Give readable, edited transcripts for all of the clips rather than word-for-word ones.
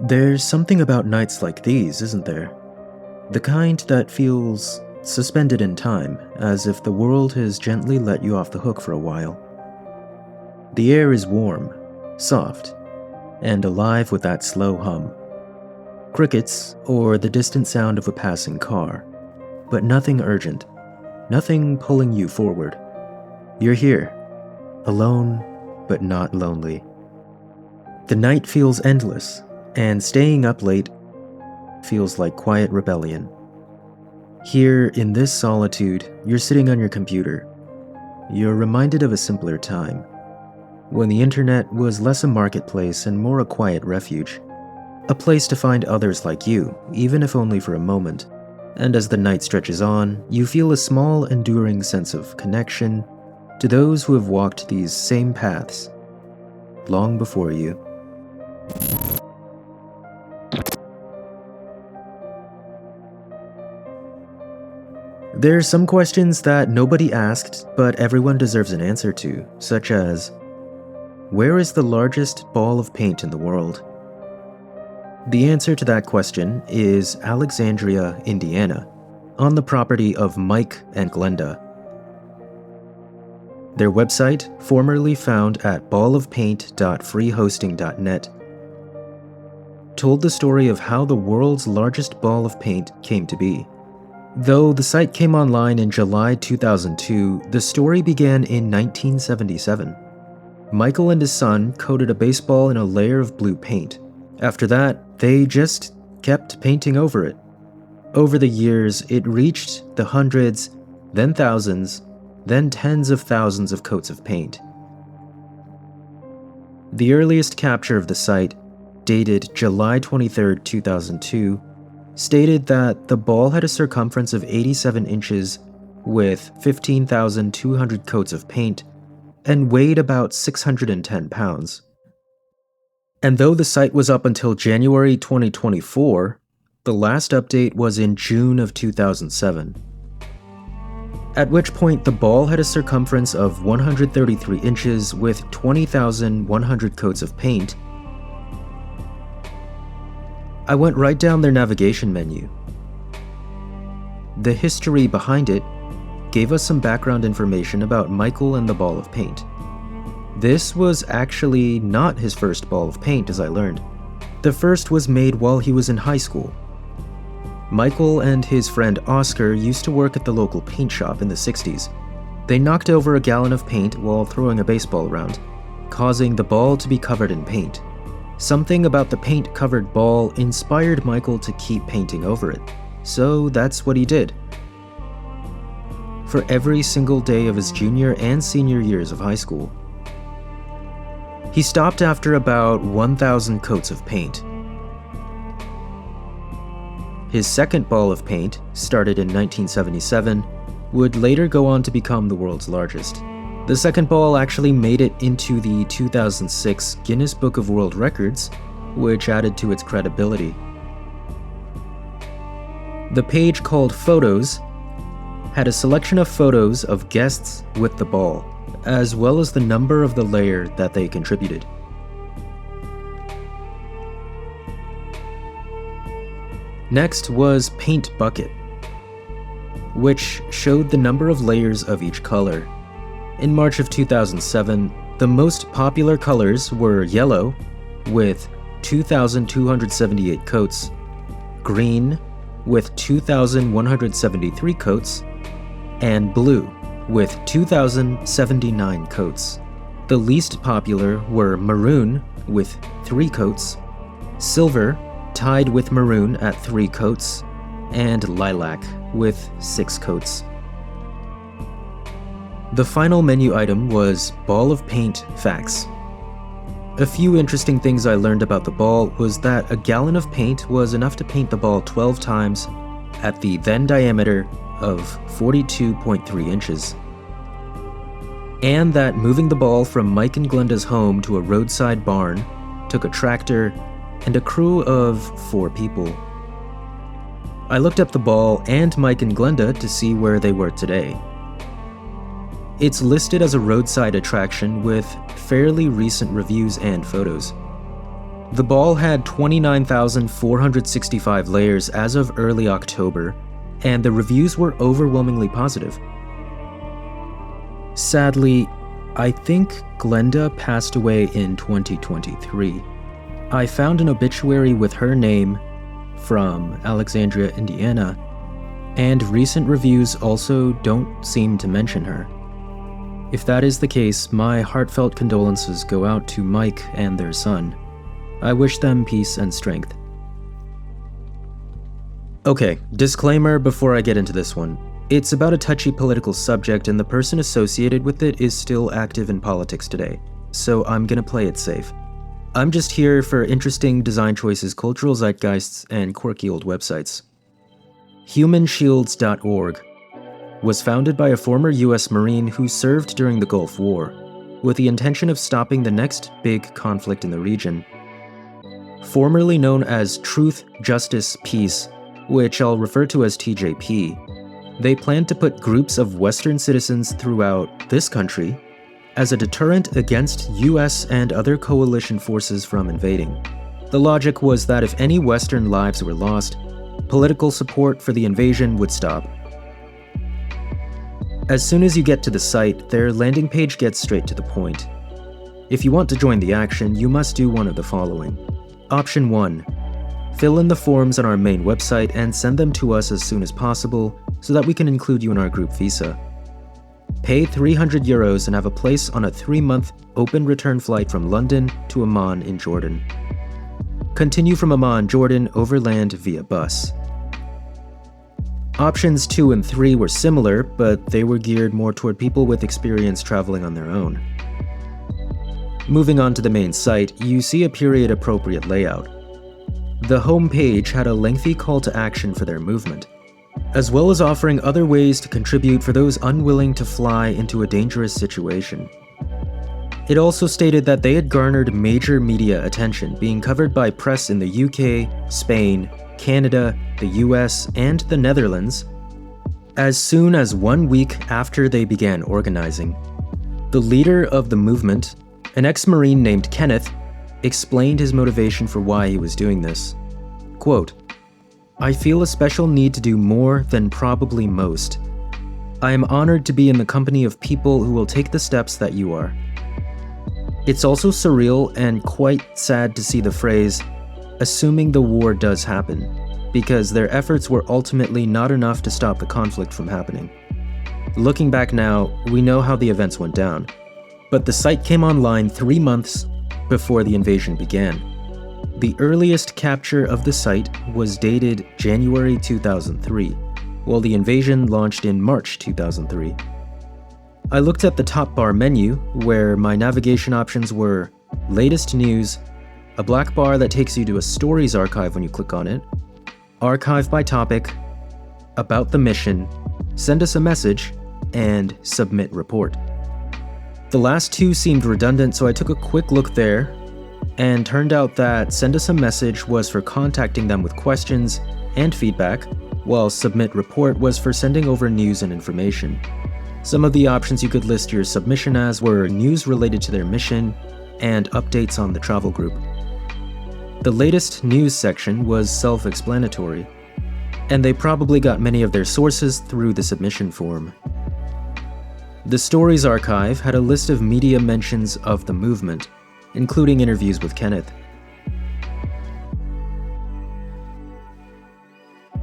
There's something about nights like these, isn't there? The kind that feels suspended in time, as if the world has gently let you off the hook for a while. The air is warm, soft, and alive with that slow hum. Crickets, or the distant sound of a passing car, but nothing urgent, nothing pulling you forward. You're here, alone, but not lonely. The night feels endless, and staying up late feels like quiet rebellion. Here, in this solitude, you're sitting on your computer. You're reminded of a simpler time, when the internet was less a marketplace and more a quiet refuge. A place to find others like you, even if only for a moment. And as the night stretches on, you feel a small, enduring sense of connection to those who have walked these same paths long before you. There are some questions that nobody asked, but everyone deserves an answer to, such as, where is the largest ball of paint in the world? The answer to that question is Alexandria, Indiana, on the property of Mike and Glenda. Their website, formerly found at ballofpaint.freehosting.net, told the story of how the world's largest ball of paint came to be. Though the site came online in July 2002, the story began in 1977. Michael and his son coated a baseball in a layer of blue paint. After that, they just kept painting over it. Over the years, it reached the hundreds, then thousands, then tens of thousands of coats of paint. The earliest capture of the site, dated July 23, 2002, stated that the ball had a circumference of 87 inches with 15,200 coats of paint and weighed about 610 pounds. And though the site was up until January 2024, the last update was in June of 2007. At which point the ball had a circumference of 133 inches with 20,100 coats of paint. I went right down their navigation menu. The history behind it gave us some background information about Michael and the ball of paint. This was actually not his first ball of paint, as I learned. The first was made while he was in high school. Michael and his friend Oscar used to work at the local paint shop in the 60s. They knocked over a gallon of paint while throwing a baseball around, causing the ball to be covered in paint. Something about the paint-covered ball inspired Michael to keep painting over it, so that's what he did. For every single day of his junior and senior years of high school. He stopped after about 1,000 coats of paint. His second ball of paint, started in 1977, would later go on to become the world's largest. The second ball actually made it into the 2006 Guinness Book of World Records, which added to its credibility. The page called Photos had a selection of photos of guests with the ball, as well as the number of the layer that they contributed. Next was Paint Bucket, which showed the number of layers of each color. In March of 2007, the most popular colors were yellow, with 2,278 coats, green, with 2,173 coats, and blue, with 2,079 coats. The least popular were maroon, with 3 coats, silver, tied with maroon at 3 coats, and lilac, with 6 coats. The final menu item was Ball of Paint Facts. A few interesting things I learned about the ball was that a gallon of paint was enough to paint the ball 12 times at the then diameter of 42.3 inches. And that moving the ball from Mike and Glenda's home to a roadside barn took a tractor and a crew of 4 people. I looked up the ball and Mike and Glenda to see where they were today. It's listed as a roadside attraction with fairly recent reviews and photos. The The ball had 29,465 layers as of early October, and the reviews were overwhelmingly positive. Sadly, I think Glenda passed away in 2023. I found an obituary with her name from Alexandria, Indiana, and recent reviews also don't seem to mention her. If that is the case, my heartfelt condolences go out to Mike and their son. I wish them peace and strength. Okay, disclaimer before I get into this one. It's about a touchy political subject and the person associated with it is still active in politics today, so I'm gonna play it safe. I'm just here for interesting design choices, cultural zeitgeists, and quirky old websites. HumanShields.org was founded by a former US Marine who served during the Gulf War, with the intention of stopping the next big conflict in the region. Formerly known as Truth, Justice, Peace, which I'll refer to as TJP, they plan to put groups of Western citizens throughout this country as a deterrent against US and other coalition forces from invading. The logic was that if any Western lives were lost, political support for the invasion would stop. As soon as you get to the site, their landing page gets straight to the point. If you want to join the action, you must do one of the following. Option 1. Fill in the forms on our main website and send them to us as soon as possible so that we can include you in our group visa. Pay €300 and have a place on a 3-month open return flight from London to Amman in Jordan. Continue from Amman, Jordan, overland via bus. Options 2 and 3 were similar, but they were geared more toward people with experience traveling on their own. Moving on to the main site, you see a period-appropriate layout. The home page had a lengthy call to action for their movement, as well as offering other ways to contribute for those unwilling to fly into a dangerous situation. It also stated that they had garnered major media attention, being covered by press in the UK, Spain, Canada, the US, and the Netherlands, as soon as 1 week after they began organizing. The leader of the movement, an ex-Marine named Kenneth, explained his motivation for why he was doing this. Quote, "I feel a special need to do more than probably most. I am honored to be in the company of people who will take the steps that you are. It's also surreal and quite sad to see the phrase, assuming the war does happen, because their efforts were ultimately not enough to stop the conflict from happening. Looking back now, we know how the events went down, but the site came online 3 months before the invasion began. The earliest capture of the site was dated January 2003, while the invasion launched in March 2003. I looked at the top bar menu, where my navigation options were latest news, a black bar that takes you to a stories archive when you click on it, archive by topic, about the mission, send us a message, and submit report. The last two seemed redundant, so I took a quick look there, and turned out that send us a message was for contacting them with questions and feedback, while submit report was for sending over news and information. Some of the options you could list your submission as were news related to their mission and updates on the travel group. The latest news section was self-explanatory, and they probably got many of their sources through the submission form. The Stories Archive had a list of media mentions of the movement, including interviews with Kenneth.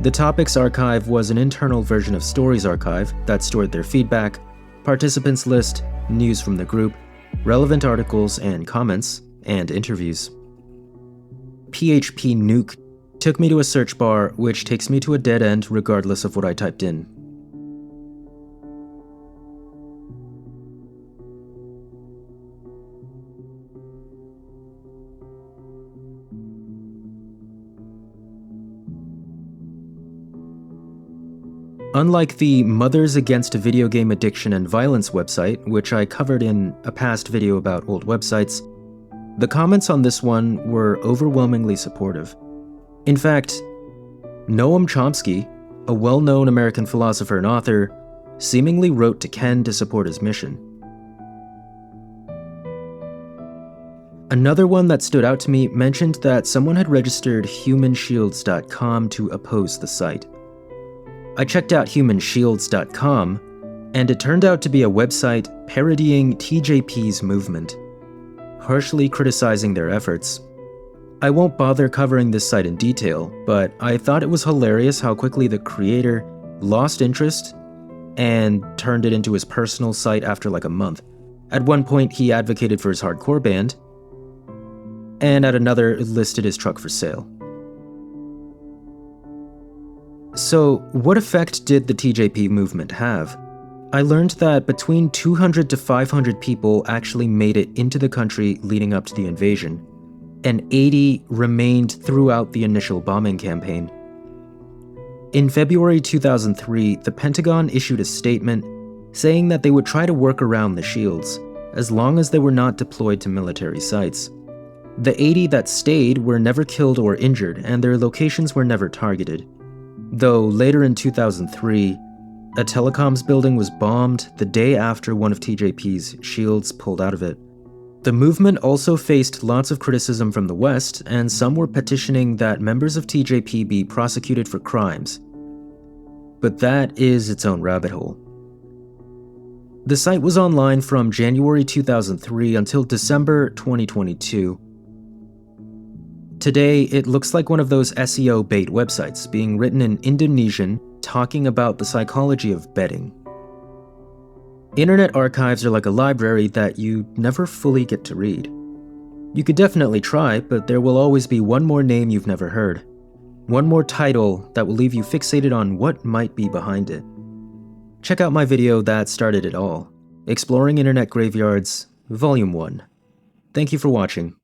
The Topics Archive was an internal version of Stories Archive that stored their feedback, participants list, news from the group, relevant articles and comments, and interviews. PHP Nuke took me to a search bar, which takes me to a dead end regardless of what I typed in. Unlike the Mothers Against Video Game Addiction and Violence website, which I covered in a past video about old websites, the comments on this one were overwhelmingly supportive. In fact, Noam Chomsky, a well-known American philosopher and author, seemingly wrote to Ken to support his mission. Another one that stood out to me mentioned that someone had registered humanshields.com to oppose the site. I checked out humanshields.com, and it turned out to be a website parodying TJP's movement, harshly criticizing their efforts. I won't bother covering this site in detail, but I thought it was hilarious how quickly the creator lost interest and turned it into his personal site after like a month. At one point, he advocated for his hardcore band, and at another, listed his truck for sale. So, what effect did the TJP movement have? I learned that between 200 to 500 people actually made it into the country leading up to the invasion, and 80 remained throughout the initial bombing campaign. In February 2003, the Pentagon issued a statement saying that they would try to work around the shields, as long as they were not deployed to military sites. The 80 that stayed were never killed or injured, and their locations were never targeted. Though later in 2003, a telecoms building was bombed the day after one of TJP's shields pulled out of it. The movement also faced lots of criticism from the West, and some were petitioning that members of TJP be prosecuted for crimes. But that is its own rabbit hole. The site was online from January 2003 until December 2022. Today, it looks like one of those SEO bait websites being written in Indonesian talking about the psychology of betting. Internet archives are like a library that you never fully get to read. You could definitely try, but there will always be one more name you've never heard. One more title that will leave you fixated on what might be behind it. Check out my video that started it all, Exploring Internet Graveyards, Volume 1. Thank you for watching.